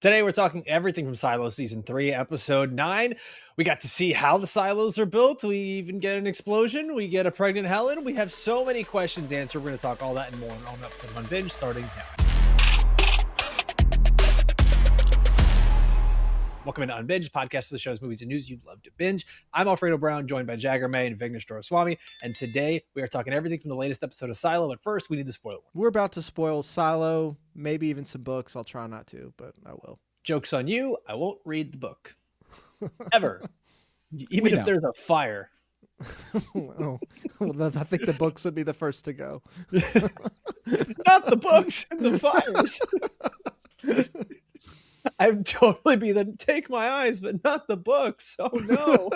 Today, we're talking everything from Silo Season 3, Episode 9. We got to see how the silos are built. We even get an explosion. We get a pregnant Helen. We have so many questions answered. We're going to talk all that and more on an episode of Unbinged starting now. Welcome into Unbinged, podcast of the shows, movies, and news you'd love to binge. I'm Alfredo Brown, joined by Jagger May and Vignesh Doraiswamy, and today we are talking everything from the latest episode of Silo, but first we need to spoil one. We're about to spoil Silo, maybe even some books. I'll try not to, but I will. Joke's on you, I won't read the book. Ever. Even if there's a fire. well, I think the books would be the first to go. Not the books and the fires. I'd totally be the take my eyes, but not the books. Oh no.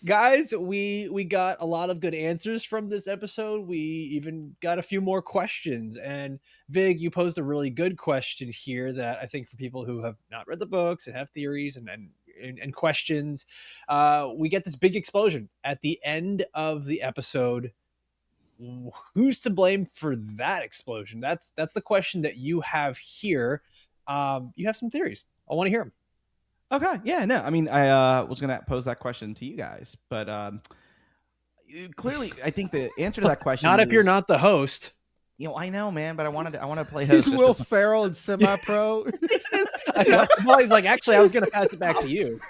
Guys, we got a lot of good answers from this episode. We even got a few more questions. And Vig, you posed a really good question here that I think for people who have not read the books and have theories and questions, we get this big explosion at the end of the episode. Who's to blame for that explosion? That's the question that you have here. You have some theories. I want to hear them. Okay. Yeah, no, I mean, I was going to pose that question to you guys, but clearly I think the answer to that question Not if you're not the host. You know, I know, man, but I want to play host. He's Will Ferrell and semi-pro. Well, he's like, actually, I was going to pass it back to you.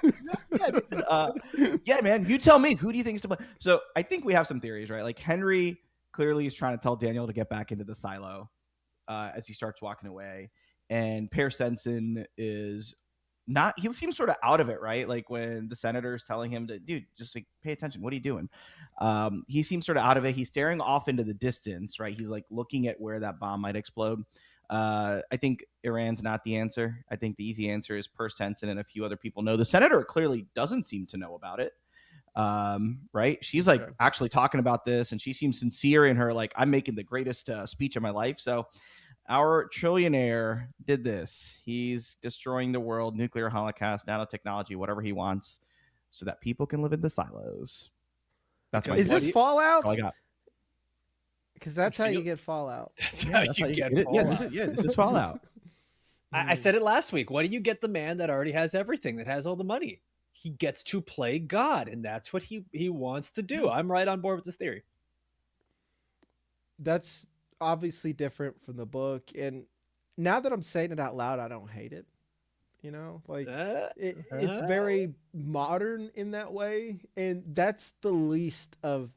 Yeah, man, you tell me. Who do you think is to blame? So I think we have some theories, right? Like Henry clearly is trying to tell Daniel to get back into the silo as he starts walking away. And Per Stenson is not, he seems sort of out of it, right? Like when the senator is telling him to, dude, just like pay attention. What are you doing? He seems sort of out of it. He's staring off into the distance, right? He's like looking at where that bomb might explode. I think Iran's not the answer. I think the easy answer is Per Stenson and a few other people know. The senator clearly doesn't seem to know about it. Right? She's like actually talking about this, and she seems sincere in her, like, I'm making the greatest speech of my life. So our trillionaire did this. He's destroying the world, nuclear holocaust, nanotechnology, whatever he wants, so that people can live in the silos. That's my Is this Fallout? all I got. Because that's how you get Fallout. That's how you get it. Fallout. This is Fallout. I said it last week. What do you get the man that already has everything, that has all the money? He gets to play God, and that's what he wants to do. I'm right on board with this theory. That's obviously different from the book, and now that I'm saying it out loud, I don't hate it. You know, like it's very modern in that way, and that's the least of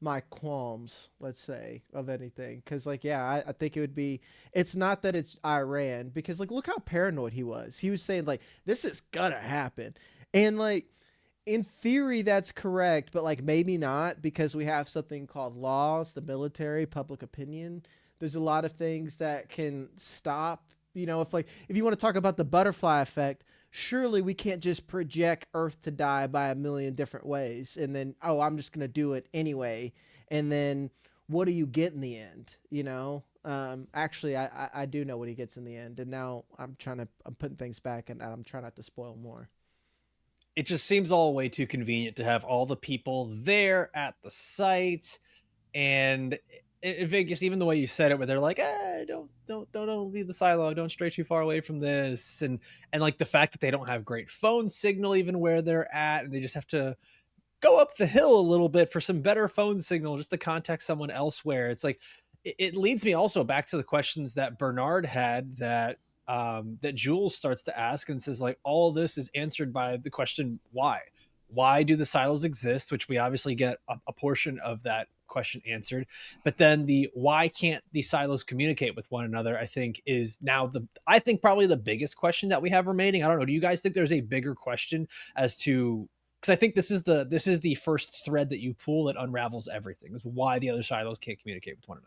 my qualms, let's say, of anything. Because like, yeah, I think it would be, it's not that it's Iran, because like, look how paranoid he was. He was saying like, this is gonna happen, and like, in theory that's correct, but like maybe not, because we have something called laws, the military, public opinion. There's a lot of things that can stop, you know, if you want to talk about the butterfly effect, surely we can't just project Earth to die by a million different ways and then, oh, I'm just going to do it anyway. And then what do you get in the end? You know, actually, I do know what he gets in the end. And now I'm putting things back, and I'm trying not to spoil more. It just seems all way too convenient to have all the people there at the site. And in Vegas, even the way you said it, where they're like, don't leave the silo, don't stray too far away from this, and like the fact that they don't have great phone signal even where they're at, and they just have to go up the hill a little bit for some better phone signal just to contact someone elsewhere. It's like, it leads me also back to the questions that Bernard had that Jules starts to ask, and says like, all of this is answered by the question, why do the silos exist, which we obviously get a portion of that question answered, but then the why can't the silos communicate with one another, I think, is now probably the biggest question that we have remaining. I don't know, do you guys think there's a bigger question as to, because I think this is the first thread that you pull that unravels everything, is why the other silos can't communicate with one another?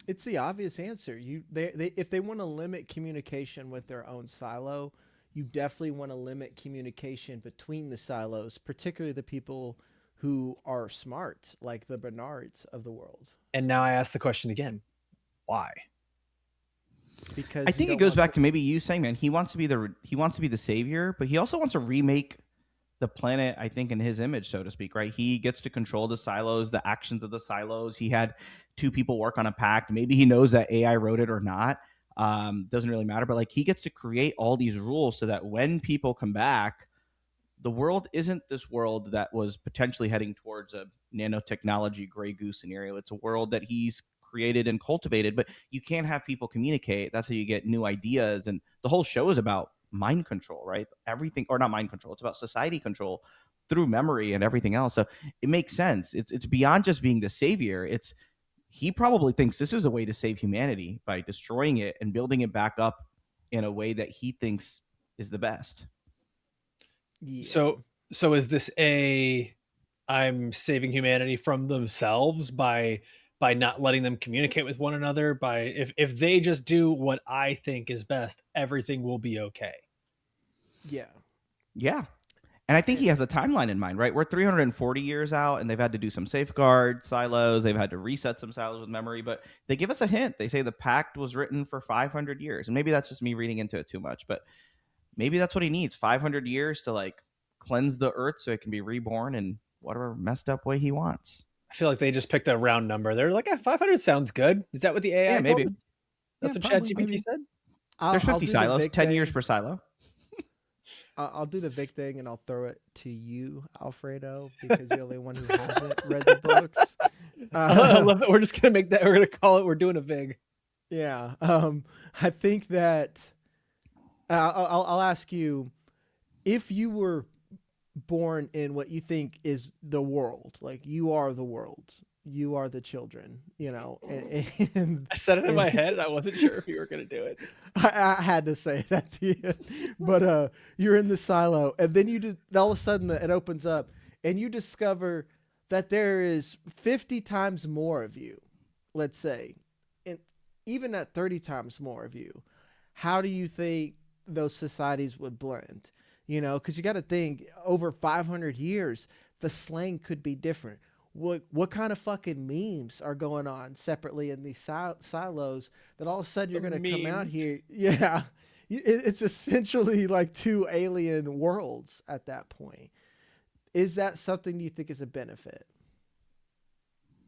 It's the obvious answer. If they want to limit communication with their own silo, you definitely want to limit communication between the silos, particularly the people who are smart, like the Bernards of the world. And now I ask the question again, why? Because I think it goes back to maybe you saying, man, he wants to be the savior, but he also wants to remake the planet, I think, in his image, so to speak, right? He gets to control the silos, the actions of the silos. He had two people work on a pact. Maybe he knows that AI wrote it or not. doesn't really matter. But like he gets to create all these rules so that when people come back, the world isn't this world that was potentially heading towards a nanotechnology gray goose scenario. It's a world that he's created and cultivated, but you can't have people communicate. That's how you get new ideas. And the whole show is about mind control, right? Everything, or not mind control, it's about society control through memory and everything else. So it makes sense. It's beyond just being the savior. He probably thinks this is a way to save humanity by destroying it and building it back up in a way that he thinks is the best. Yeah. So is this I'm saving humanity from themselves by not letting them communicate with one another, by if they just do what I think is best, everything will be okay. Yeah. Yeah. And I think he has a timeline in mind, right? We're 340 years out, and they've had to do some safeguard silos. They've had to reset some silos with memory, but they give us a hint. They say the pact was written for 500 years. And maybe that's just me reading into it too much, but maybe that's what he needs, 500 years to like cleanse the earth so it can be reborn in whatever messed up way he wants. I feel like they just picked a round number. They're like, 500 sounds good. Is that what the AI maybe. told? That's Yeah, what ChatGPT said? There's 50 silos, 10 years per silo. I'll do the Vic thing and I'll throw it to you, Alfredo, because you're the only one who hasn't read the books. I love that. We're just going to make that. We're going to call it, we're doing a Vig. Yeah. I think that I'll ask you, if you were born in what you think is the world, like you are the world, you are the children, you know, and I said it in my head and I wasn't sure if you were going to do it. I had to say that to you, but you're in the silo, and then all of a sudden it opens up, and you discover that there is 50 times more of you, let's say, and even at 30 times more of you. How do you think those societies would blend? You know, because you got to think, over 500 years, the slang could be different. What kind of fucking memes are going on separately in these silos that all of a sudden you're going to come out here? Yeah. It's essentially like two alien worlds at that point. Is that something you think is a benefit?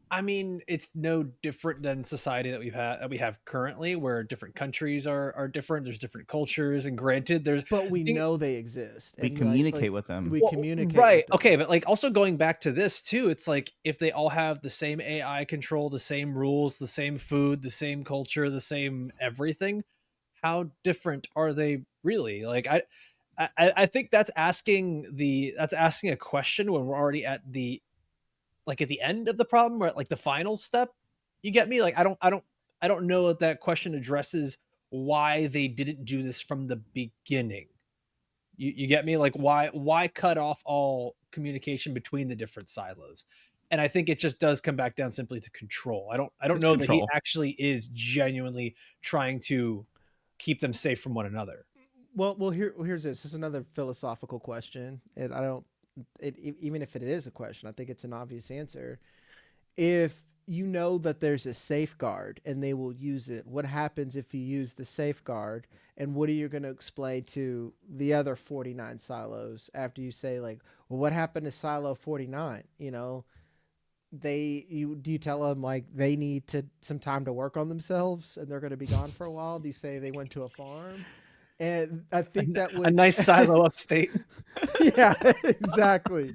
I mean, it's no different than society that we have currently, where different countries are different. There's different cultures, and granted, but we know they exist. We communicate with them. We communicate, right? With them. Okay, but like also going back to this too, it's like if they all have the same AI control, the same rules, the same food, the same culture, the same everything, how different are they really? Like I think that's asking a question when we're already at the end of the problem, or at like the final step. You get me? Like I don't know if that question addresses why they didn't do this from the beginning. You get me? Like why cut off all communication between the different silos? And I think it just does come back down simply to control. I don't know that he actually is genuinely trying to keep them safe from one another. Well, here's this. This is another philosophical question, and even if it is a question, I think it's an obvious answer. If you know that there's a safeguard and they will use it, what happens if you use the safeguard? And what are you going to explain to the other 49 silos after you say, like, well, what happened to silo 49? You know, do you tell them like they need some time to work on themselves and they're going to be gone for a while? Do you say they went to a farm? And I think that would a nice silo upstate. Yeah, exactly.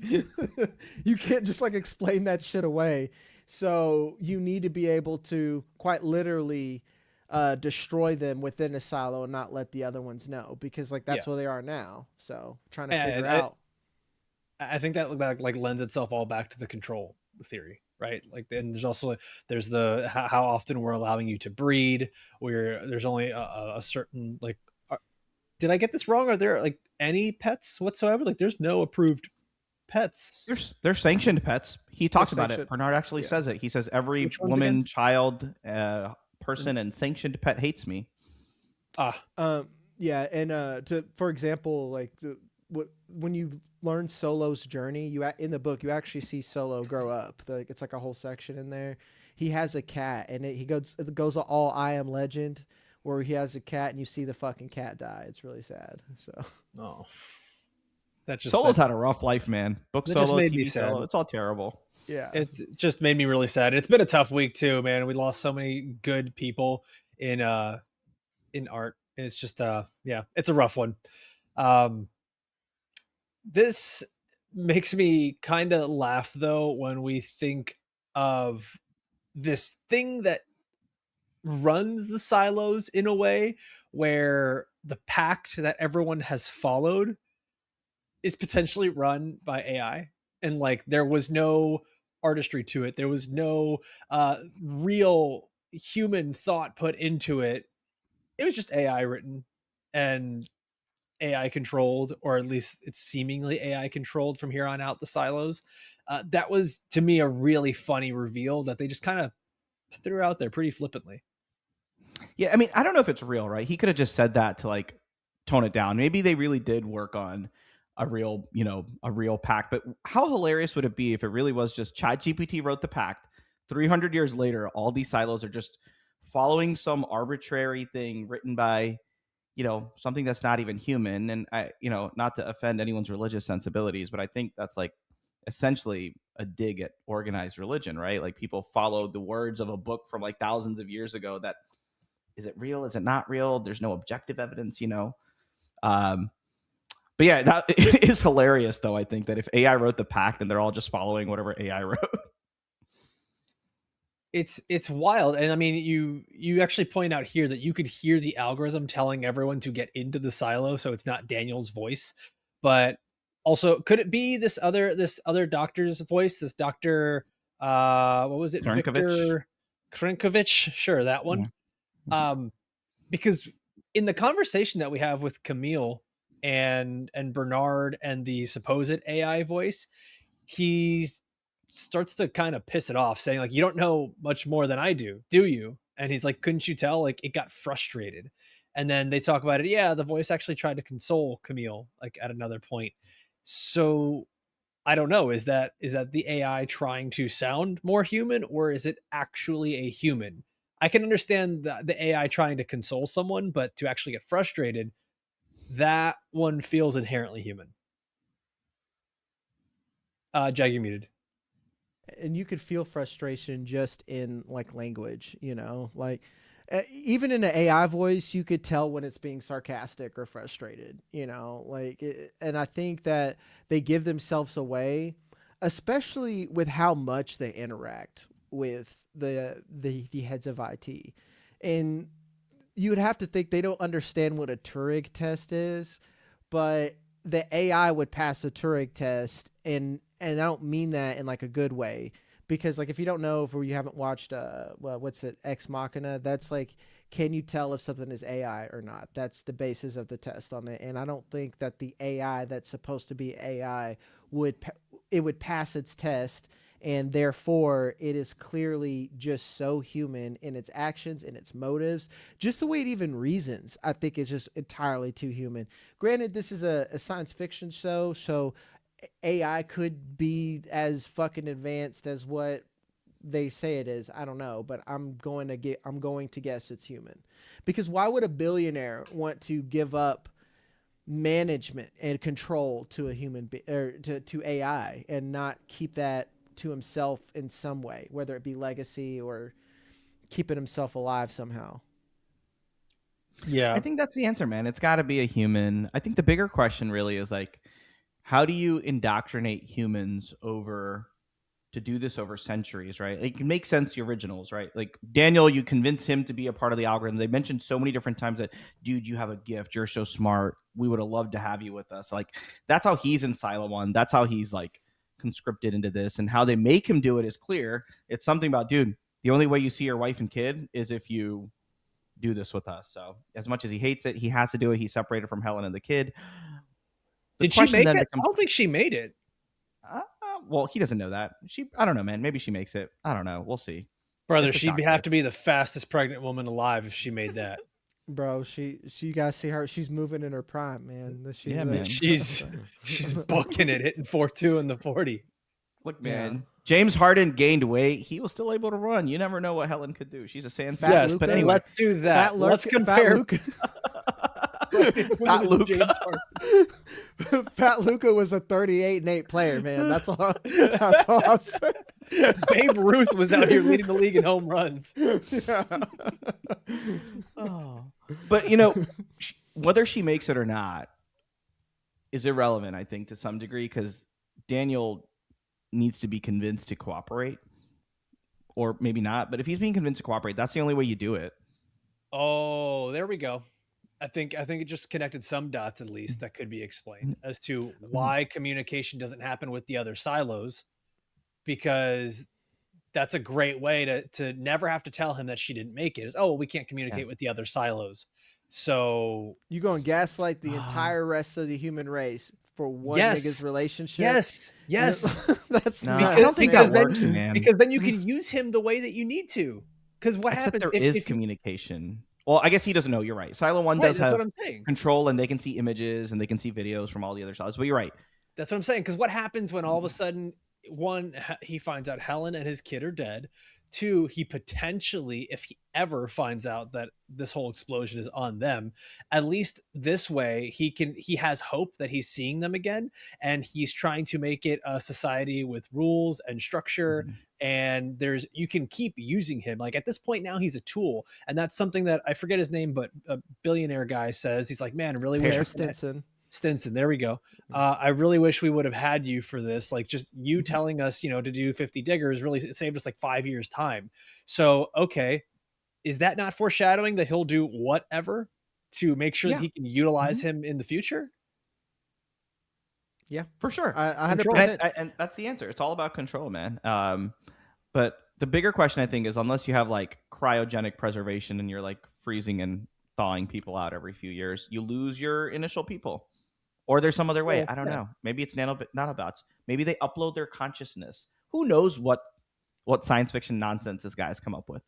You can't just like explain that shit away. So you need to be able to quite literally destroy them within a silo and not let the other ones know, because like that's where they are now. So trying to figure out. I think that like lends itself all back to the control theory, right? Like then there's the how often we're allowing you to breed, where there's only a certain like. Did I get this wrong? Are there like any pets whatsoever? Like there's no approved pets. There's sanctioned pets. He talks about it. Bernard actually says it. He says every woman, child, person, and sanctioned pet hates me. Yeah, and for example, like when you learn Solo's journey, in the book you actually see Solo grow up. It's like a whole section in there. He has a cat, and it goes all I Am Legend, where he has a cat and you see the fucking cat die. It's really sad. So, Solo's had a rough life, man. Book Solo, just made TV me sad. Solo, it's all terrible. Yeah, it just made me really sad. It's been a tough week too, man. We lost so many good people in in art. It's just yeah, it's a rough one. Um, this makes me kind of laugh though when we think of this thing that runs the silos in a way where the pact that everyone has followed is potentially run by AI, and like there was no artistry to it, there was no real human thought put into it. It was just AI written and AI controlled, or at least it's seemingly AI controlled from here on out, the silos. That was to me a really funny reveal that they just kind of threw out there pretty flippantly. Yeah, I mean, I don't know if it's real, right? He could have just said that to like tone it down. Maybe they really did work on a real, a real pact. But how hilarious would it be if it really was just ChatGPT wrote the pact? 300 years later, all these silos are just following some arbitrary thing written by, something that's not even human. And I, not to offend anyone's religious sensibilities, but I think that's like essentially a dig at organized religion, right? Like people followed the words of a book from like thousands of years ago that, is it real? Is it not real? There's no objective evidence, But yeah, that is hilarious, though. I think that if AI wrote the pact and they're all just following whatever AI wrote, it's wild. And I mean, you actually point out here that you could hear the algorithm telling everyone to get into the silo, so it's not Daniel's voice. But also, could it be this other doctor's voice? This doctor, what was it? Victor Krinkovich? Sure, that one. Yeah. Because in the conversation that we have with Camille and Bernard and the supposed AI voice, he starts to kind of piss it off, saying like, you don't know much more than I do you? And he's like, couldn't you tell? Like, it got frustrated. And then they talk about it. Yeah, the voice actually tried to console Camille like at another point. So I don't know, is that the AI trying to sound more human, or is it actually a human? I can understand the AI trying to console someone, but to actually get frustrated, that one feels inherently human. Jag, you're muted. And you could feel frustration just in like language, like even in an AI voice, you could tell when it's being sarcastic or frustrated, and I think that they give themselves away, especially with how much they interact with the heads of IT. And you would have to think they don't understand what a Turing test is, but the AI would pass a Turing test, and I don't mean that in like a good way, because like if you don't know, if you haven't watched what's it, Ex Machina, that's like, can you tell if something is AI or not? That's the basis of the test on it. And I don't think that the AI that's supposed to be AI would pass its test, and therefore it is clearly just so human in its actions and its motives. Just the way it even reasons, I think, is just entirely too human. Granted, this is a science fiction show, so AI could be as fucking advanced as what they say it is. I don't know, but I'm going to guess it's human. Because why would a billionaire want to give up management and control to a human or to AI and not keep that to himself in some way, whether it be legacy or keeping himself alive somehow? Yeah, I think that's the answer, man. It's got to be a human. I think the bigger question really is like, how do you indoctrinate humans to do this over centuries, right? Like, it makes sense, the originals, right? Like Daniel, you convince him to be a part of the algorithm. They mentioned so many different times that, dude, you have a gift. You're so smart. We would have loved to have you with us. Like, that's how he's in Silo 1. That's how he's like conscripted into this. And how they make him do it is clear. It's something about, dude, the only way you see your wife and kid is if you do this with us. So as much as he hates it, he has to do it. He's separated from Helen and the kid. Did she make it? I don't think she made it. Well, he doesn't know that. I don't know, man. Maybe she makes it. I don't know. We'll see. Brother, she'd have to be the fastest pregnant woman alive if she made that. Bro, you guys see her. She's moving in her prime, man. Man. She's booking it, hitting 4.2 in the 40. Look, man. Yeah. James Harden gained weight. He was still able to run. You never know what Helen could do. She's a sandstone. Yes, but anyway, let's do that. Let's compare. Fat Luka. Fat Luka was a 38-8 player, man. That's all I'm saying. Babe Ruth was out here leading the league in home runs. Yeah. Oh. But whether she makes it or not is irrelevant, I think, to some degree, because Daniel needs to be convinced to cooperate, or maybe not. But if he's being convinced to cooperate, that's the only way you do it. Oh, there we go. I think it just connected some dots, at least, that could be explained as to why communication doesn't happen with the other silos, because that's a great way to never have to tell him that she didn't make it. Is, we can't communicate with the other silos. So you going to gaslight the entire rest of the human race for one nigga's relationship? Yes. That's no, I don't think that works, man. Because then you can use him the way that you need to. Because what happens if there is communication? Well, I guess he doesn't know. You're right. Silo 1 does have control, and they can see images and they can see videos from all the other silos. But you're right. That's what I'm saying. Because what happens when all of a sudden, 1, he finds out Helen and his kid are dead. 2, he potentially, if he ever finds out that this whole explosion is on them, at least this way he has hope that he's seeing them again, and he's trying to make it a society with rules and structure. And you can keep using him. Like at this point now, he's a tool, and that's something that I forget his name, but a billionaire guy says, he's like, man, I really wish Stinson. There we go. I really wish we would have had you for this. Like just you telling us, to do 50 diggers really saved us like 5 years time. So, okay. Is that not foreshadowing that he'll do whatever to make sure that he can utilize him in the future? Yeah, for sure. 100%. And that's the answer. It's all about control, man. But the bigger question, I think, is unless you have like cryogenic preservation and you're like freezing and thawing people out every few years, you lose your initial people. Or there's some other way. I don't know. Maybe it's nanobots. Maybe they upload their consciousness. Who knows what science fiction nonsense this guy's come up with?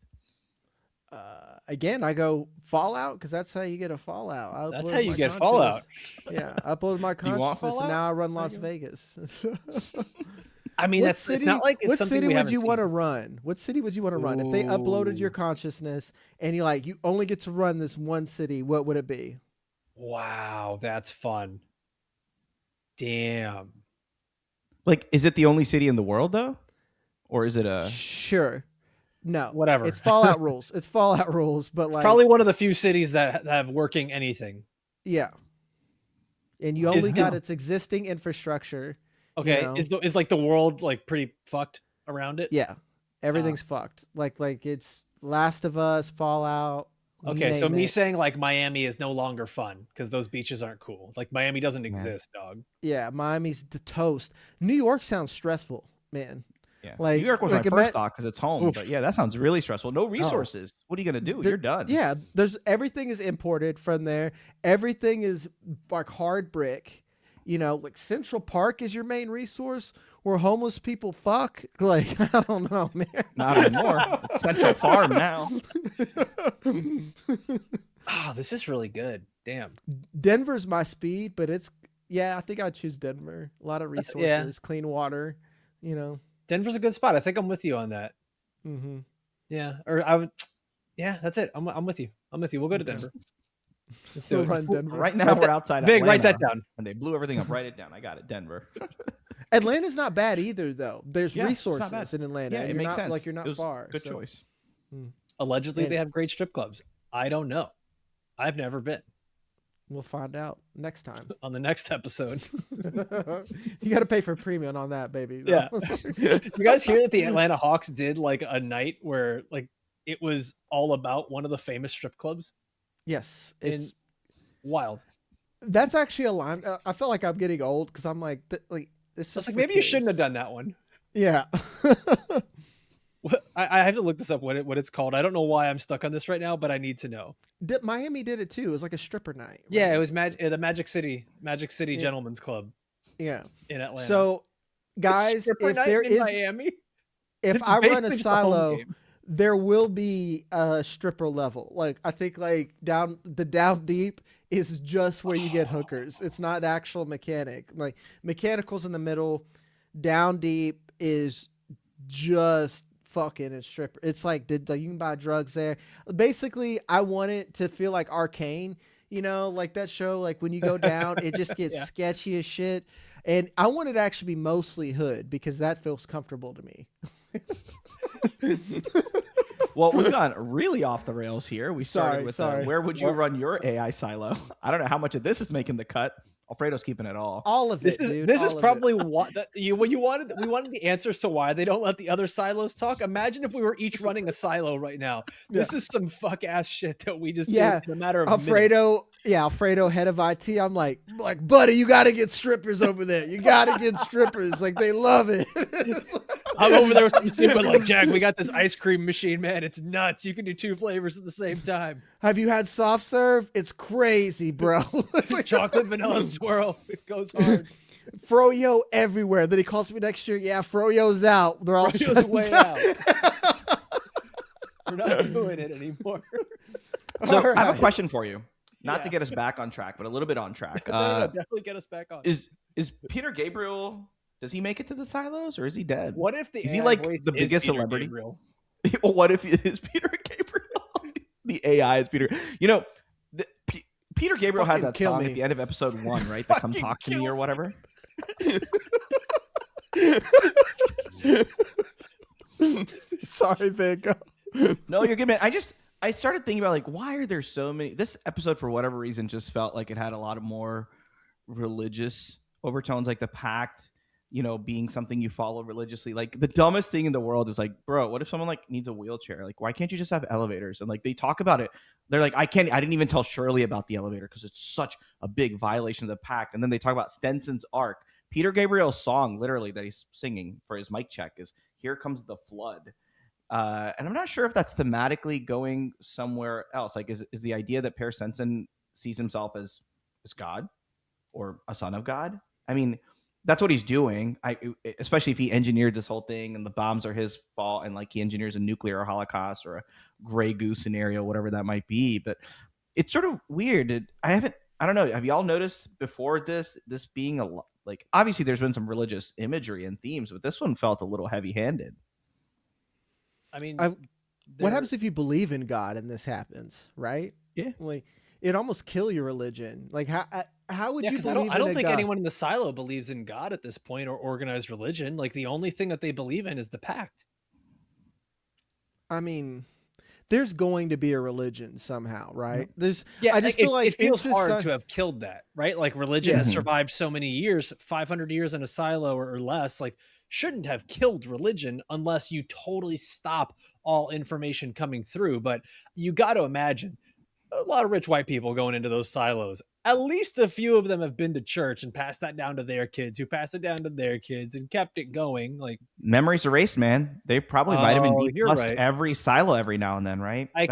Again, I go Fallout because that's how you get a Fallout. That's how you get Fallout. Yeah, I uploaded my consciousness and now I run Las Vegas. I mean, it's not like it's what something city would you want to run? What city would you want to run? If they uploaded your Ooh. consciousness and you only get to run this one city, what would it be? Wow, that's fun. Damn. Like, is it the only city in the world though, or is it a? Sure. No, whatever. It's Fallout rules. It's Fallout rules, but it's probably one of the few cities that have working anything. Yeah. And you only got its existing infrastructure. Okay. Is like the world like pretty fucked around it? Yeah. Everything's fucked. Like it's Last of Us, Fallout. Okay, so me saying like Miami is no longer fun because those beaches aren't cool. Like Miami doesn't exist, dog. Yeah, Miami's the toast. New York sounds stressful, man. Yeah, like New York was my first thought because it's home. Oof. But yeah, that sounds really stressful. No resources. What are you gonna do? You're done. Yeah, everything is imported from there. Everything is like hard brick. Like Central Park is your main resource where homeless people fuck. Like I don't know, man. Not anymore. It's Central Farm now. Oh, this is really good. Damn. Denver's my speed, but I think I'd choose Denver. A lot of resources, clean water. Denver's a good spot. I think I'm with you on that. Mm-hmm. Yeah, or I would. Yeah, that's it. I'm with you. We'll go to Denver. Let's do it. Denver. Right now we're outside. Big, Atlanta, write that down. And they blew everything up. Write it down. I got it. Denver. Atlanta's not bad either, though. There's resources in Atlanta. Yeah, it makes sense. Like you're not far. Good choice. Allegedly, they have great strip clubs. I don't know. I've never been. We'll find out next time on the next episode. You got to pay for premium on that, baby. Yeah. You guys hear that the Atlanta Hawks did like a night where like it was all about one of the famous strip clubs? Yes, it's wild. That's actually a line. I feel like I'm getting old because I'm like this. It's like maybe kids. You shouldn't have done that one. Yeah. I have to look this up. What it's called. I don't know why I'm stuck on this right now, but I need to know. Miami did it too. It was like a stripper night. Right? Yeah, it was the Magic City Gentlemen's Club. Yeah, in Atlanta. So, guys, if there is Miami, if I run a silo, there will be a stripper level. Like I think like down deep is just where you get hookers. It's not actual mechanic. Like mechanicals in the middle, down deep is just fucking and stripper. It's like you can buy drugs there. Basically, I want it to feel like Arcane. Like that show. Like when you go down, it just gets sketchy as shit. And I want it to actually be mostly hood because that feels comfortable to me. Well, we've gone really off the rails here. We started with where would you run your AI silo? I don't know how much of this is making the cut. Alfredo's keeping it all. All of it, dude. This is probably what you wanted. We wanted the answers to why they don't let the other silos talk. Imagine if we were each running a silo right now. This is some fuck ass shit that we just did in a matter of Alfredo. minutes. Yeah, Alfredo, head of IT. I'm like, buddy, you got to get strippers over there. You got to get strippers. Like, they love it. I'm over there with some soup, but like, Jag, we got this ice cream machine, man. It's nuts. You can do 2 flavors at the same time. Have you had soft serve? It's crazy, bro. It's like chocolate vanilla swirl. It goes hard. Froyo everywhere. Then he calls me next year. Yeah, Froyo's out. They're all Froyo's way out. We're not doing it anymore. So I have a question for you. Not to get us back on track, but a little bit on track. No, definitely get us back on. Is Peter Gabriel? Does he make it to the silos, or is he dead? What if is he like the biggest celebrity? Well, what if it is Peter Gabriel? The AI is Peter. You know, Peter Gabriel had that song at the end of episode 1, right? That "Come Talk to Me" or whatever. Sorry, Vic. No, you're good, man. I started thinking about like, why are there so many? This episode, for whatever reason, just felt like it had a lot of more religious overtones, like the pact, you know, being something you follow religiously. Like the dumbest thing in the world is like, bro, what if someone like needs a wheelchair? Like, why can't you just have elevators? And like they talk about it. They're like, I didn't even tell Shirley about the elevator because it's such a big violation of the pact. And then they talk about Stenson's Ark. Peter Gabriel's song, literally, that he's singing for his mic check is "Here Comes the Flood." And I'm not sure if that's thematically going somewhere else. Like, is the idea that Per Stenson sees himself as God or a son of God? I mean, that's what he's doing. Especially if he engineered this whole thing and the bombs are his fault, and like he engineers a nuclear holocaust or a gray goose scenario, whatever that might be. But it's sort of weird. I don't know. Have y'all noticed before this being like, obviously there's been some religious imagery and themes, but this one felt a little heavy-handed. I mean, what happens if you believe in God and this happens, right? Yeah. Like, it almost kill your religion. Like, how would you believe I don't in think God? anyone in the silo believes in God at this point or organized religion. Like, the only thing that they believe in is the pact. I mean, there's going to be a religion somehow, right? I just feel like it feels hard to have killed that, right? Like, religion has survived so many years, 500 years in a silo or less, like, shouldn't have killed religion unless you totally stop all information coming through. But you got to imagine a lot of rich white people going into those silos. At least a few of them have been to church and passed that down to their kids, who passed it down to their kids and kept it going. Like, memories erased, man. They probably vitamin D plus every silo every now and then, right? I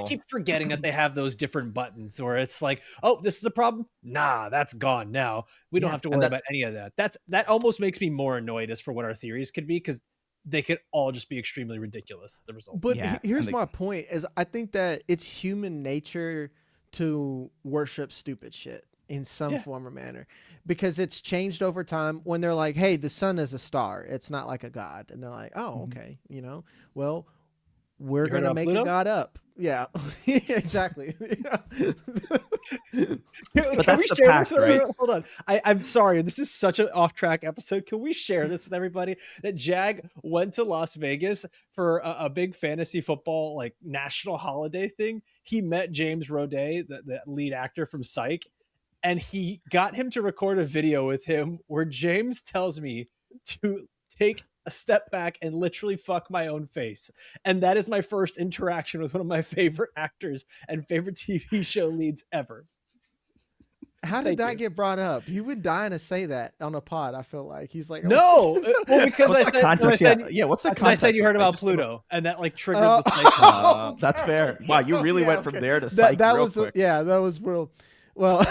keep forgetting that they have those different buttons where it's like, oh, this is a problem. Nah, that's gone now. We don't have to worry about any of that. That almost makes me more annoyed as for what our theories could be, because they could all just be extremely ridiculous, the results. But here's my point is I think that it's human nature to worship stupid shit in some form or manner, because it's changed over time. When they're like, hey, the sun is a star, it's not like a god. And they're like, oh, okay. You know, well, we're going to make a god up. Yeah, exactly. But that's the pact, right? Hold on. I'm sorry. This is such an off-track episode. Can we share this with everybody? That Jag went to Las Vegas for a big fantasy football, like, national holiday thing. He met James Roday, the lead actor from Psych, and he got him to record a video with him where James tells me to take a step back and literally fuck my own face. And that is my first interaction with one of my favorite actors and favorite TV show leads ever. How did that get brought up? You would dying to say that on a pod. I feel like he's like, no, well, because what's the context? What's the context? I said you heard about Pluto, and that like triggered the Psych. That's fair. Wow, you really went from there to Psych real quick. That was real. Well,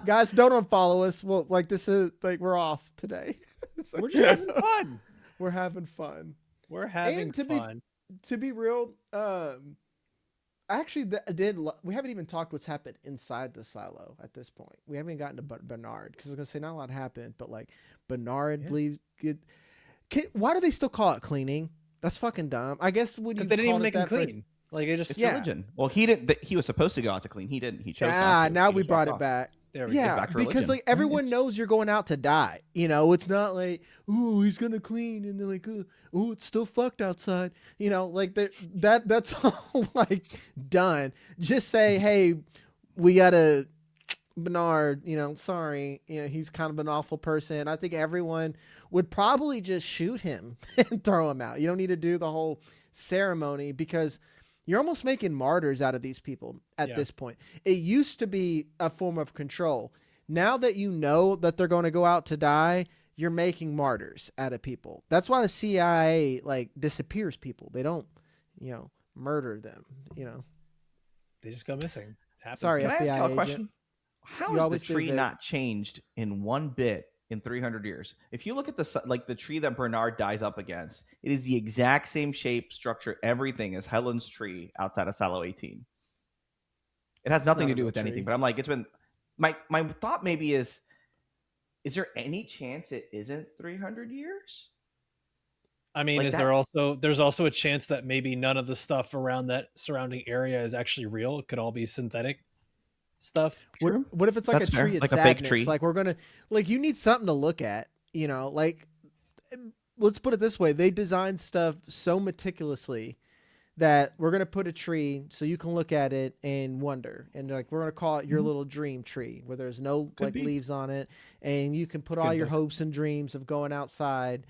guys, don't unfollow us. Well, like, this is like, we're off today. We're just having fun. We're having fun. We're having fun. To be real, actually, we haven't even talked what's happened inside the silo at this point. We haven't gotten to Bernard, because I was going to say not a lot happened, but like Bernard leaves. Why do they still call it cleaning? That's fucking dumb. I guess when you they didn't even make him clean. Like, it just religion. Well, he didn't. He was supposed to go out to clean. He didn't. He chose. Now we brought it back. There we go. Yeah, back to because religion. like everyone knows you're going out to die. It's not like, oh, he's gonna clean, and they're like, oh, it's still fucked outside. Like that's all like done. Just say, hey, we got a Bernard. Sorry, he's kind of an awful person. I think everyone would probably just shoot him and throw him out. You don't need to do the whole ceremony because you're almost making martyrs out of these people at this point. It used to be a form of control. Now that you know that they're going to go out to die, you're making martyrs out of people. That's why the CIA like disappears people. They don't, murder them. They just go missing. Happens. Sorry, Can I ask FBI you a agent. question? How You has the always do, tree Vic. not changed in one bit in 300 years? If you look at the tree that Bernard dies up against, it is the exact same shape, structure, everything as Helen's tree outside of Silo 18. It has nothing not to a do real with tree. anything, but I'm like, it's been my thought maybe is there any chance it isn't 300 years? I mean, Like there's also a chance that maybe none of the stuff around that surrounding area is actually real. It could all be synthetic stuff. What if it's like That's a tree fair. of Like a sadness? fake tree. Like we're gonna you need something to look at. Like let's put it this way: they designed stuff so meticulously that we're gonna put a tree so you can look at it and wonder, and like we're gonna call it your little dream tree, where there's no Could be. leaves on it, and you can put all good your book. hopes and dreams of going outside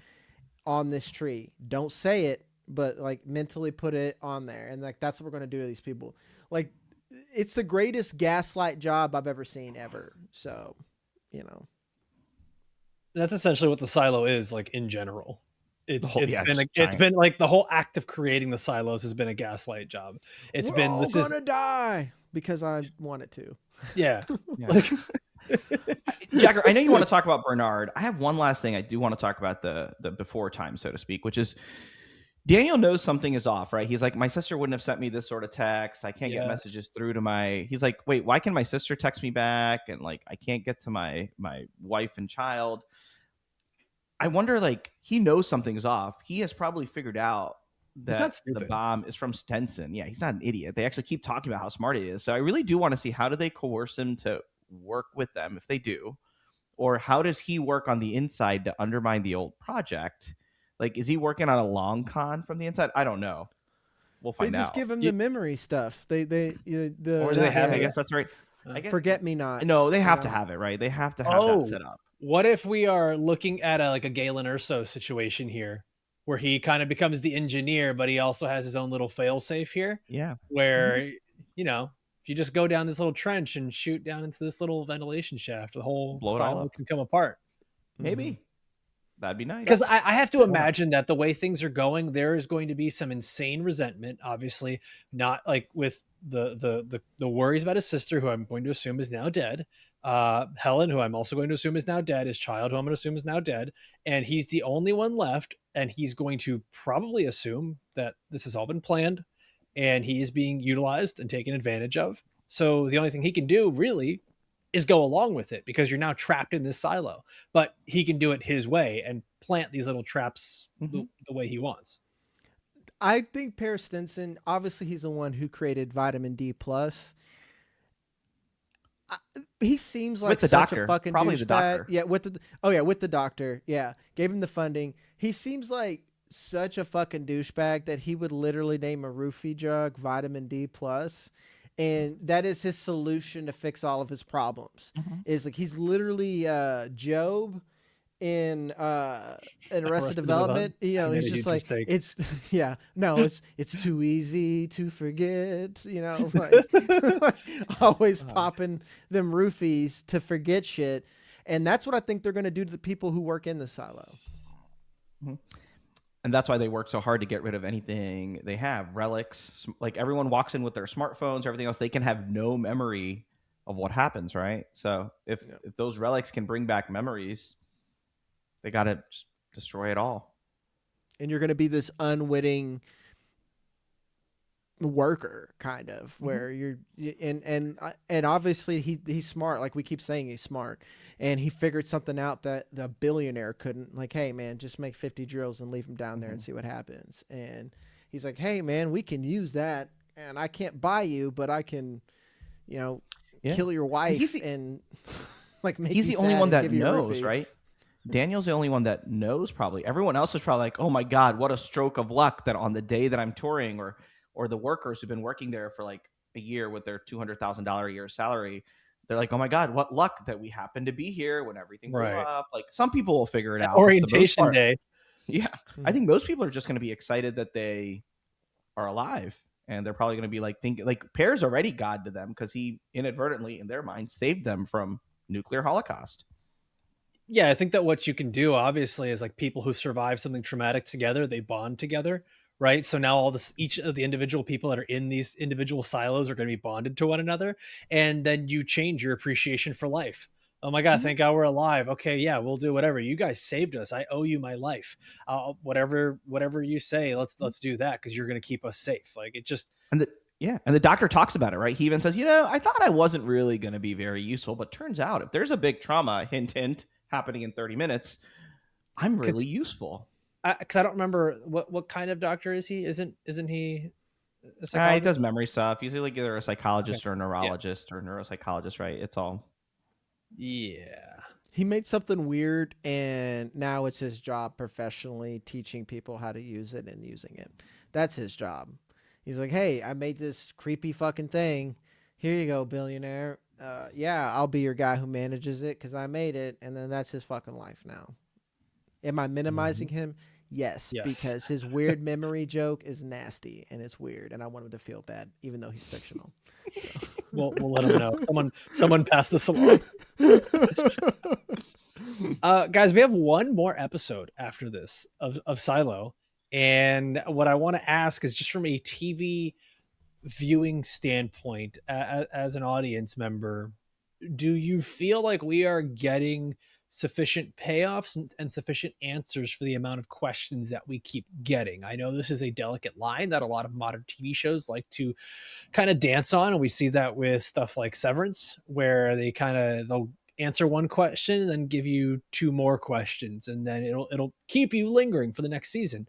on this tree. Don't say it, but like mentally put it on there, and like that's what we're gonna do to these people. Like it's the greatest gaslight job I've ever seen ever. So, That's essentially what the silo is like in general. It's giant. been like the whole act of creating the silos has been a gaslight job. we're all gonna die because I wanted to. Yeah. Jagger, I know you want to talk about Bernard. I have one last thing I do want to talk about the before time, so to speak, which is Daniel knows something is off, right? He's like, my sister wouldn't have sent me this sort of text. I can't get messages through to my. He's like, wait, why can my sister text me back? And like, I can't get to my wife and child. I wonder, like, he knows something's off. He has probably figured out that the bomb is from Stenson. Yeah, he's not an idiot. They actually keep talking about how smart he is. So I really do want to see, how do they coerce him to work with them if they do? Or how does he work on the inside to undermine the old project? Like, is he working on a long con from the inside? I don't know. We'll find out. They just give him the memory stuff. Or do they have? I guess that's right. Forget me not. No, they have to have it, right? They have to have that set up. What if we are looking at a Galen Erso situation here, where he kind of becomes the engineer, but he also has his own little failsafe here? Yeah. Where, if you just go down this little trench and shoot down into this little ventilation shaft, the whole silo can come apart. Maybe. That'd be nice. Because I have to imagine that the way things are going, there is going to be some insane resentment, obviously, not like with the worries about his sister, who I'm going to assume is now dead. Helen, who I'm also going to assume is now dead, his child, who I'm going to assume is now dead, and he's the only one left, and he's going to probably assume that this has all been planned, and he is being utilized and taken advantage of. So the only thing he can do, really, is go along with it, because you're now trapped in this silo. But he can do it his way and plant these little traps the way he wants. I think Paris Stinson, obviously he's the one who created vitamin D+. He seems like such a fucking probably douchebag. the doctor. Yeah, with the doctor. Yeah, gave him the funding. He seems like such a fucking douchebag that he would literally name a roofie drug vitamin D+, and that is his solution to fix all of his problems. Is like he's literally Job in Arrested Development. He's just like it's it's too easy to forget. Like always popping them roofies to forget shit, and that's what I think they're gonna do to the people who work in the silo. And that's why they work so hard to get rid of anything they have. Relics, like everyone walks in with their smartphones, everything else, they can have no memory of what happens, right? So if those relics can bring back memories, they got to destroy it all. And you're going to be this unwitting worker, kind of, where you're and obviously he's smart. Like we keep saying, he's smart, and he figured something out that the billionaire couldn't. Like, hey man, just make 50 drills and leave them down there and see what happens. And he's like, hey man, we can use that, and I can't buy you, but I can, kill your wife the, and like make he's you the only sad one and that give you a knows, roofie. right? Daniel's the only one that knows. Probably everyone else is probably like, oh my god, what a stroke of luck that on the day that I'm touring, or the workers who've been working there for like a year with their $200,000 a year salary, they're like, oh my god, what luck that we happened to be here when everything blew Right. up. Like some people will figure it out, but for the most Orientation part, day. yeah, I think most people are just going to be excited that they are alive, and they're probably going to be like thinking like Pear's already God to them because he inadvertently in their mind saved them from nuclear holocaust. Yeah, I think that what you can do obviously is like people who survive something traumatic together, they bond together, right? So now all this, each of the individual people that are in these individual silos are going to be bonded to one another, and then you change your appreciation for life. Oh my god, thank God we're alive. Okay, yeah, we'll do whatever. You guys saved us. I owe you my life. Whatever you say, let's do that because you're going to keep us safe. Like it just And the doctor talks about it, right? He even says, I thought I wasn't really going to be very useful, but turns out if there's a big trauma, hint, hint, happening in 30 minutes, I'm really useful. Because I don't remember what kind of doctor is he? Isn't he a He psychologist? does memory stuff. He's like either a psychologist or a neurologist or a neuropsychologist, right? It's all. Yeah. He made something weird, and now it's his job professionally teaching people how to use it and using it. That's his job. He's like, hey, I made this creepy fucking thing. Here you go, billionaire. Yeah, I'll be your guy who manages it because I made it, and then that's his fucking life now. Am I minimizing him? Yes, because his weird memory joke is nasty and it's weird, and I want him to feel bad, even though he's fictional. So. We'll let him know. Someone pass this along. Guys, we have one more episode after this of Silo, and what I want to ask is just from a TV viewing standpoint, as an audience member, do you feel like we are getting sufficient payoffs and sufficient answers for the amount of questions that we keep getting? I know this is a delicate line that a lot of modern TV shows like to kind of dance on, and we see that with stuff like Severance, where they'll answer one question and then give you two more questions, and then it'll keep you lingering for the next season.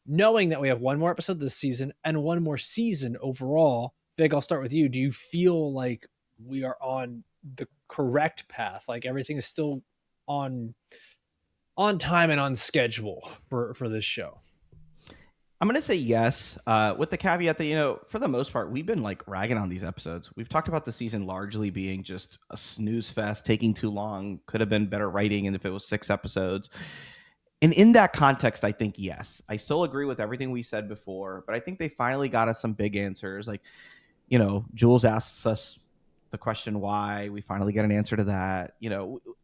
Knowing that we have one more episode this season and one more season overall, Vig, I'll start with you. Do you feel like we are on the correct path? Like everything is still on time and on schedule for this show? I'm going to say yes, with the caveat that, for the most part, we've been like ragging on these episodes. We've talked about the season largely being just a snooze fest, taking too long, could have been better writing, and if it was 6 episodes. And in that context, I think yes. I still agree with everything we said before, but I think they finally got us some big answers. Like, Jules asks us the question why. We finally get an answer to that.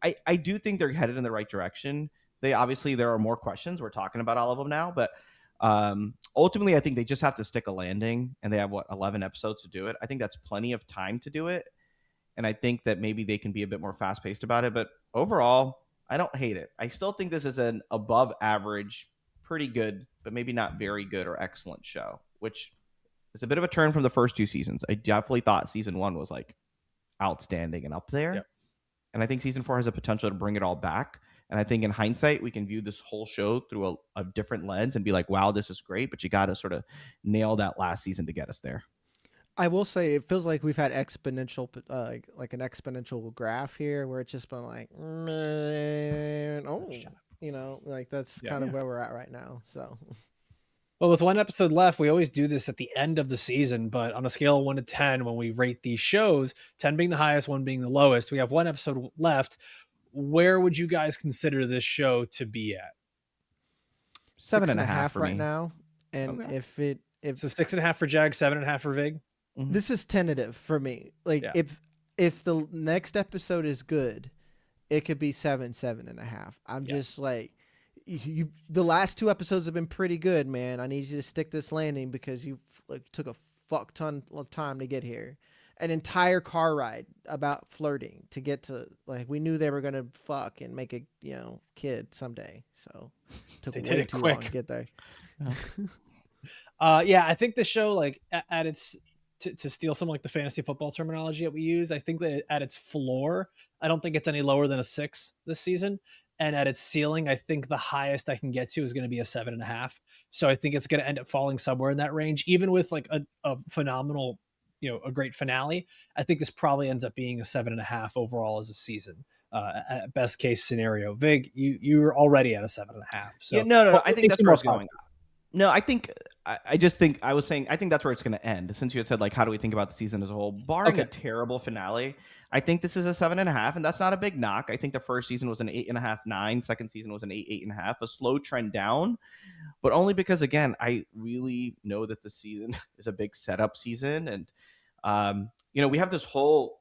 I do think they're headed in the right direction. There are more questions. We're talking about all of them now, but ultimately, I think they just have to stick a landing, and they have 11 episodes to do it. I think that's plenty of time to do it, and I think that maybe they can be a bit more fast paced about it. But overall, I don't hate it. I still think this is an above average, pretty good, but maybe not very good or excellent show, which is a bit of a turn from the first 2 seasons. I definitely thought season 1 was like outstanding and up there. Yep. And I think season 4 has a potential to bring it all back. And I think in hindsight, we can view this whole show through a different lens and be like, wow, this is great. But you got to sort of nail that last season to get us there. I will say it feels like we've had exponential, like an exponential graph here, where it's just been like, like that's kind of where we're at right now. So, well, with one episode left, we always do this at the end of the season, but on a scale of 1 to 10, when we rate these shows, 10 being the highest, 1 being the lowest, we have one episode left. Where would you guys consider this show to be at? 7.5 right now. And okay. if so 6.5 for Jag, 7.5 for Vig. Mm-hmm. This is tentative for me. Like if the next episode is good, it could be 7.5. I'm just like, the last 2 episodes have been pretty good, man. I need you to stick this landing because you took a fuck ton of time to get here. An entire car ride about flirting to get to, like, we knew they were gonna fuck and make a kid someday, so it took way too long to get there. I think the show, like, at its to steal some like the fantasy football terminology that we use, I think that at its floor, I don't think it's any lower than a 6 this season. And at its ceiling, I think the highest I can get to is going to be a 7.5. So I think it's going to end up falling somewhere in that range, even with like a phenomenal a great finale. I think this probably ends up being a 7.5 overall as a season. At best case scenario. Vig, you're already at a 7.5. So yeah, no. I think that's where it's going. No, I just think I was saying I think that's where it's going to end. Since you had said like, how do we think about the season as a whole? Barring a terrible finale, I think this is a 7.5, and that's not a big knock. I think the first season was an 8.5, 9. Second season was an 8, 8.5. A slow trend down, but only because again, I really know that the season is a big setup season, and we have this whole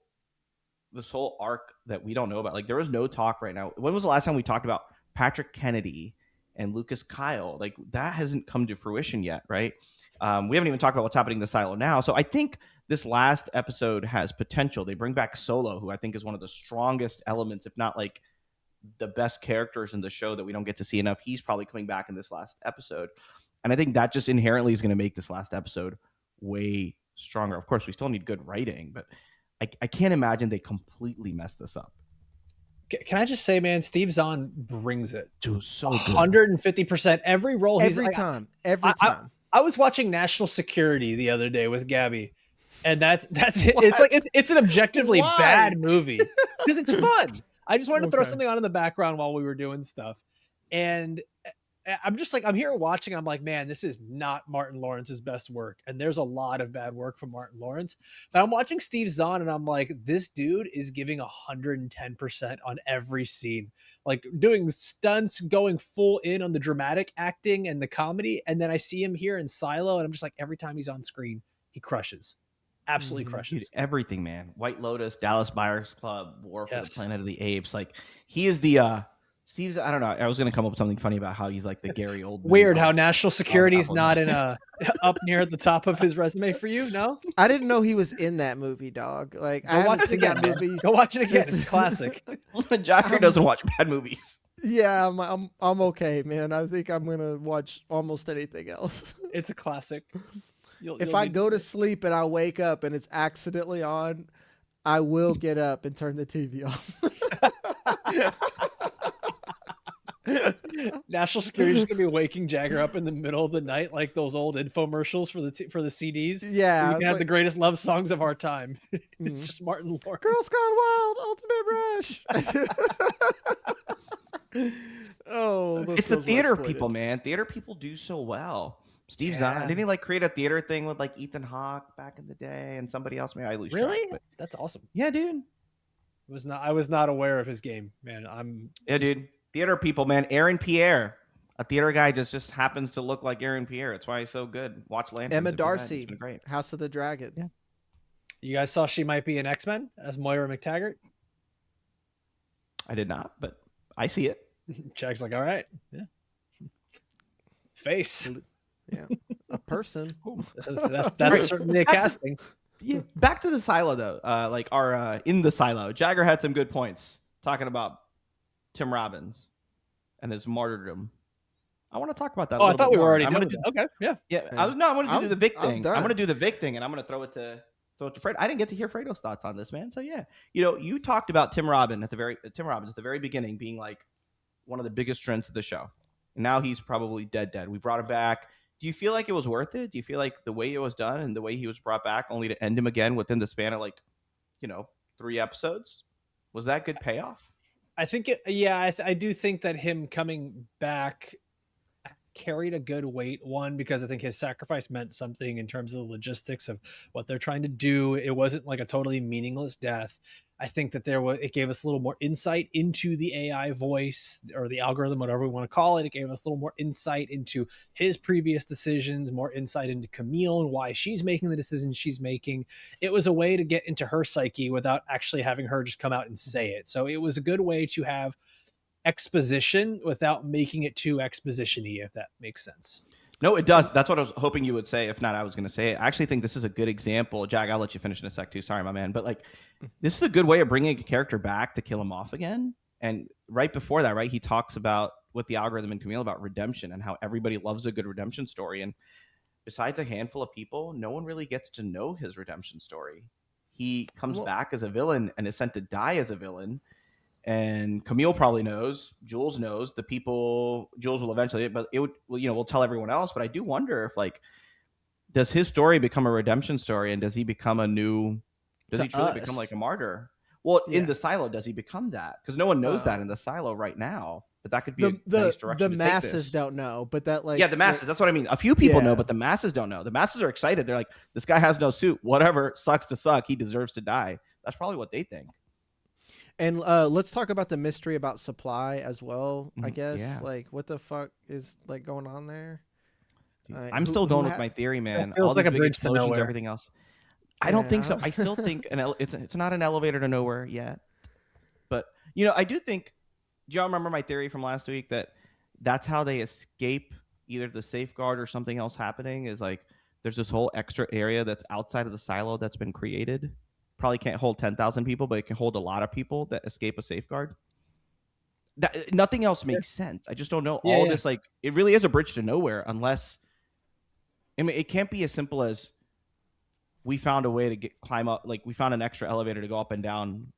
arc that we don't know about. Like, there is no talk right now. When was the last time we talked about Patrick Kennedy and Lucas Kyle? Like, that hasn't come to fruition yet, right? We haven't even talked about what's happening in the silo now. So I think this last episode has potential. They bring back Solo, who I think is one of the strongest elements, if not like the best characters in the show that we don't get to see enough. He's probably coming back in this last episode. And I think that just inherently is going to make this last episode way stronger. Of course, we still need good writing, but I can't imagine they completely mess this up. Can I just say, man, Steve Zahn brings it. Dude, so good. 150%. Every role. Every time. I was watching National Security the other day with Gabby, and that's it. It's like it's an objectively bad movie because it's fun. I just wanted to throw something on in the background while we were doing stuff, and I'm just like, I'm here watching. I'm like, man, this is not Martin Lawrence's best work. And there's a lot of bad work from Martin Lawrence. But I'm watching Steve Zahn and I'm like, this dude is giving 110% on every scene, like doing stunts, going full in on the dramatic acting and the comedy. And then I see him here in Silo and I'm just like, every time he's on screen, he crushes. Absolutely crushes. Dude, everything, man. White Lotus, Dallas Buyers Club, War for the Planet of the Apes. Like, he is the Steve's, I don't know. I was going to come up with something funny about how he's like the Gary Oldman. Weird how National Security is not in up near the top of his resume for you. No, I didn't know he was in that movie, dog. Like, I haven't seen that movie. Go watch it again. It's classic. Jagger doesn't watch bad movies. Yeah, I'm okay, man. I think I'm gonna watch almost anything else. It's a classic. If I go to sleep and I wake up and it's accidentally on, I will get up and turn the TV off. National Security is just gonna be waking Jagger up in the middle of the night, like those old infomercials for the CDs. Yeah, you can have the greatest love songs of our time. It's just Martin Lawrence. Girls Gone Wild, Ultimate Rush. Oh, it's the theater people, man. Theater people do so well. Steve Zahn, didn't he like create a theater thing with like Ethan Hawke back in the day and somebody else? Maybe I lose track, but that's awesome. Yeah, dude. I was not aware of his game, man. Dude. Theater people, man. Aaron Pierre, a theater guy, just happens to look like Aaron Pierre. That's why he's so good. Watch Lanterns. Emma Darcy, great. House of the Dragon. Yeah. You guys saw she might be in X-Men as Moira McTaggart? I did not, but I see it. Jack's like, all right. Yeah. Face. Yeah. A person. That's certainly a casting. Yeah. Back to the silo, though. Like our in the silo. Jagger had some good points talking about Tim Robbins and his martyrdom. I want to talk about that. I thought we were already doing it. Okay, yeah. I want to do the Vic thing. I'm going to do the Vic thing, and I'm going to throw it to Fredo. I didn't get to hear Fredo's thoughts on this, man. So yeah, you talked about Tim Robbins at the very beginning being like one of the biggest strengths of the show, and now he's probably dead. We brought him back. Do you feel like it was worth it? Do you feel like the way it was done and the way he was brought back, only to end him again within the span of 3 episodes, was that good payoff? I think I do think that him coming back carried a good weight. One, because I think his sacrifice meant something in terms of the logistics of what they're trying to do. It wasn't like a totally meaningless death. I think that it gave us a little more insight into the AI voice or the algorithm, whatever we want to call it. It gave us a little more insight into his previous decisions, more insight into Camille and why she's making the decisions she's making. It was a way to get into her psyche without actually having her just come out and say it. So it was a good way to have exposition without making it too exposition-y, if that makes sense. No, it does. That's what I was hoping you would say. If not, I was going to say it. I actually think this is a good example. Jag, I'll let you finish in a sec too. Sorry, my man. But this is a good way of bringing a character back to kill him off again. And right before that, right, he talks about with the algorithm and Camille about redemption and how everybody loves a good redemption story. And besides a handful of people, no one really gets to know his redemption story. He comes back as a villain and is sent to die as a villain. And Camille probably knows. Jules knows. Jules will eventually, but we'll tell everyone else. But I do wonder if does his story become a redemption story, and does he become does he truly become like a martyr? Well, in the silo, does he become that? Because no one knows that in the silo right now. But that could be a nice direction the to take masses this. don't know, but that like the masses. That's what I mean. A few people know, but the masses don't know. The masses are excited. They're like, this guy has no suit. Whatever, sucks to suck. He deserves to die. That's probably what they think. And let's talk about the mystery about supply as well. I guess like what the fuck is like going on there? I'm still going with my theory, man. All these big explosions, everything else. I don't think so. I still think it's not an elevator to nowhere yet. But I do think. Do y'all remember my theory from last week that that's how they escape either the safeguard or something else happening? Is like there's this whole extra area that's outside of the silo that's been created. Probably can't hold 10,000 people, but it can hold a lot of people that escape a safeguard. Nothing else makes sense. I just don't know. All this, like, it really is a bridge to nowhere unless. I mean, it can't be as simple as we found a way to climb up. Like, we found an extra elevator to go up and down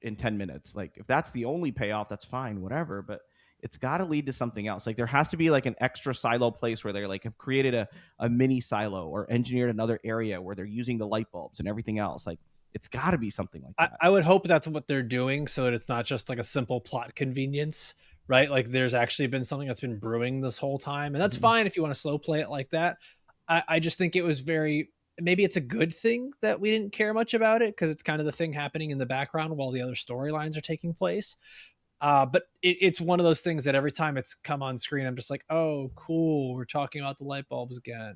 in 10 minutes. Like, if that's the only payoff, that's fine, whatever. But it's got to lead to something else. Like, there has to be like an extra silo place where they're like have created a mini silo or engineered another area where they're using the light bulbs and everything else. Like, it's got to be something like that. I would hope that's what they're doing, so that it's not just like a simple plot convenience, right? Like, there's actually been something that's been brewing this whole time, and that's fine if you want to slow play it like that. I just think it was maybe it's a good thing that we didn't care much about it, because it's kind of the thing happening in the background while the other storylines are taking place. But it's one of those things that every time it's come on screen, I'm just like, oh, cool, we're talking about the light bulbs again.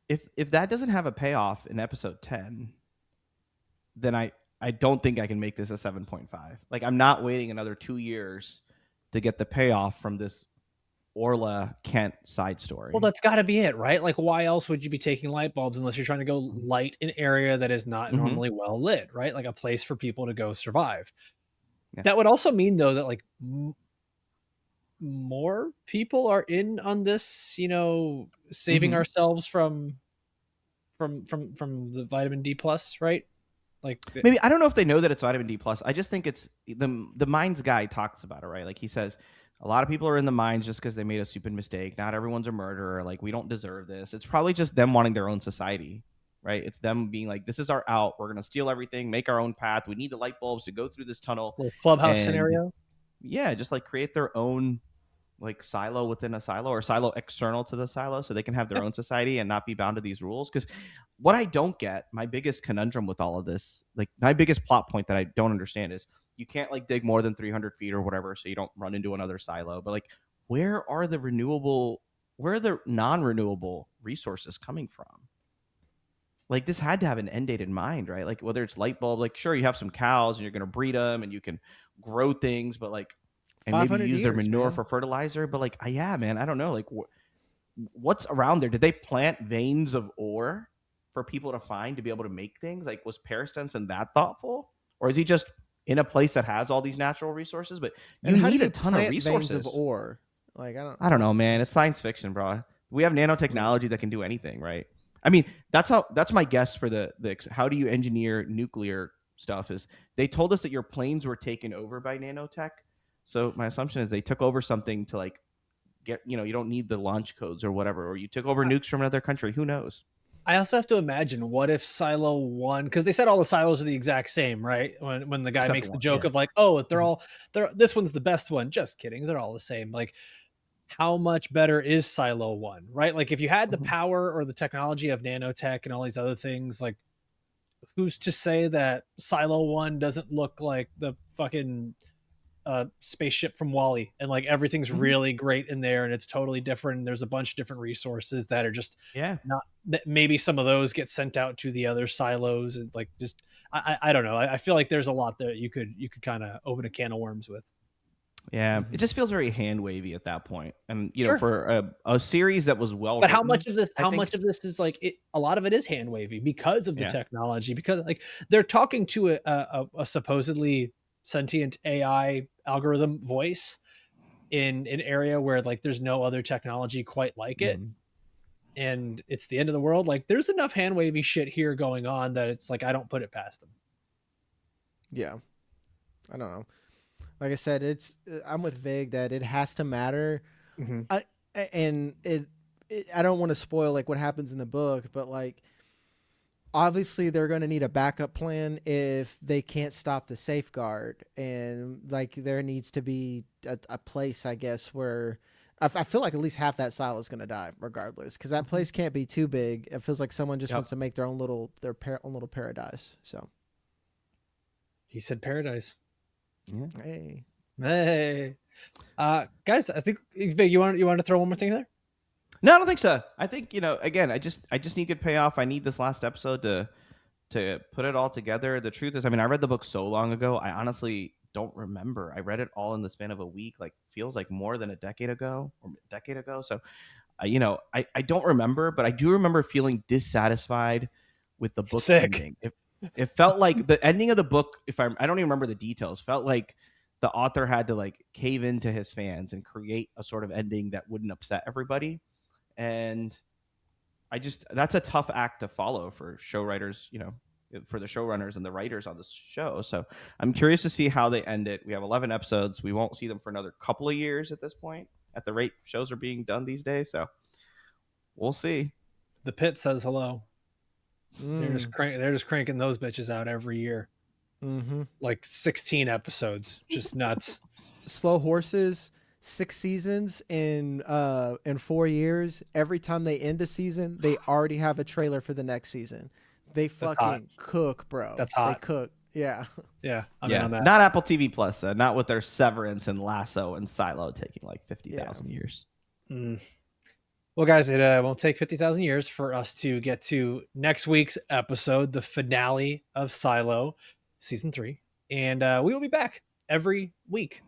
If that doesn't have a payoff in episode 10, then I don't think I can make this a 7.5. Like, I'm not waiting another 2 years to get the payoff from this Orla Kent side story. Well, that's got to be it, right? Like, why else would you be taking light bulbs unless you're trying to go light an area that is not normally well lit, right? Like a place for people to go survive. Yeah. That would also mean, though, that like more people are in on this, saving ourselves from the vitamin D plus, right? Like, maybe, I don't know if they know that it's vitamin D plus. I just think it's the mines guy talks about it, right? Like, he says a lot of people are in the mines just because they made a stupid mistake. Not everyone's a murderer. Like, we don't deserve this. It's probably just them wanting their own society, right? It's them being like, this is our out. We're gonna steal everything, make our own path. We need the light bulbs to go through this tunnel. Little clubhouse scenario. Yeah, just like create their own like silo within a silo, or silo external to the silo, so they can have their own society and not be bound to these rules. Because what I don't get, my biggest conundrum with all of this, like my biggest plot point that I don't understand is you can't like dig more than 300 feet or whatever, so you don't run into another silo. But like, where are the non-renewable resources coming from? Like, this had to have an end date in mind, right? Like, whether it's light bulb, like, sure, you have some cows and you're going to breed them and you can grow things, but like, and maybe use their manure for fertilizer. But like, yeah, man, I don't know. Like, what's around there? Did they plant veins of ore for people to find to be able to make things? Like, was Parastenson that thoughtful? Or is he just in a place that has all these natural resources? But you need a ton of resources. Veins of ore? Like, I don't know, man. It's science fiction, bro. We have nanotechnology that can do anything, right? I mean, that's my guess for the how do you engineer nuclear stuff is they told us that your planes were taken over by nanotech. So my assumption is they took over something to like get, you don't need the launch codes or whatever, or you took over nukes from another country. Who knows? I also have to imagine, what if Silo 1, because they said all the silos are the exact same, right? When the guy makes the joke of like, oh, this one's the best one. Just kidding. They're all the same. Like, how much better is Silo 1, right? Like, if you had the power or the technology of nanotech and all these other things, like, who's to say that Silo 1 doesn't look like the fucking spaceship from WALL-E, and like everything's really great in there and it's totally different, and there's a bunch of different resources that are just not, maybe some of those get sent out to the other silos, and like, just I don't know. I feel like there's a lot that you could kind of open a can of worms with. Yeah, it just feels very hand wavy at that point. And for a series that was well but written, how much of this is like it, a lot of it is hand wavy because of the technology, because like they're talking to a supposedly sentient AI algorithm voice in an area where like there's no other technology quite like it, and it's the end of the world. Like, there's enough hand wavy shit here going on that it's like I don't put it past them. Yeah, I don't know. Like I said, I'm with Vig that it has to matter, and I don't want to spoil like what happens in the book, but like obviously they're going to need a backup plan if they can't stop the safeguard, and like there needs to be a place, I guess, where I feel like at least half that silo is going to die regardless, because that place can't be too big. It feels like someone just wants to make their own little own little paradise. So he said paradise. Yeah. Hey, guys, I think Big. You want to throw one more thing there? No, I don't think so. I think, again, I just need good payoff. I need this last episode to put it all together. The truth is, I mean, I read the book so long ago. I honestly don't remember. I read it all in the span of a week. Like, feels like more than a decade ago. So, I don't remember, but I do remember feeling dissatisfied with the book ending. It felt like the ending of the book, I don't even remember the details, felt like the author had to like cave into his fans and create a sort of ending that wouldn't upset everybody. And that's a tough act to follow for show writers, for the showrunners and the writers on this show. So I'm curious to see how they end it. We have 11 episodes. We won't see them for another couple of years at this point, at the rate shows are being done these days. So we'll see. The Pit says hello. They're just cranking those bitches out every year. Like 16 episodes, just nuts. Slow Horses, 6 seasons in 4 years. Every time they end a season, they already have a trailer for the next season. They fucking cook, bro. That's hot. They cook. Yeah. Yeah. I'm in on that. Not Apple TV Plus, not with their Severance and Lasso and Silo taking like 50,000 years. Well, guys, it won't take 50,000 years for us to get to next week's episode, the finale of Silo, season 3. And we will be back every week.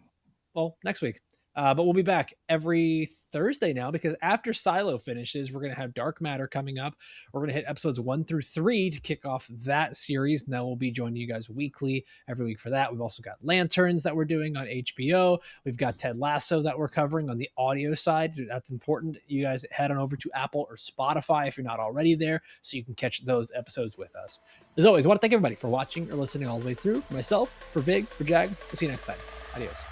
Well, next week. But we'll be back every Thursday now, because after Silo finishes, we're going to have Dark Matter coming up. We're going to hit episodes 1 through 3 to kick off that series. And then we'll be joining you guys weekly, every week for that. We've also got Lanterns that we're doing on HBO. We've got Ted Lasso that we're covering on the audio side. That's important. You guys head on over to Apple or Spotify if you're not already there, so you can catch those episodes with us. As always, I want to thank everybody for watching or listening all the way through. For myself, for Vig, for Jag, we'll see you next time. Adios.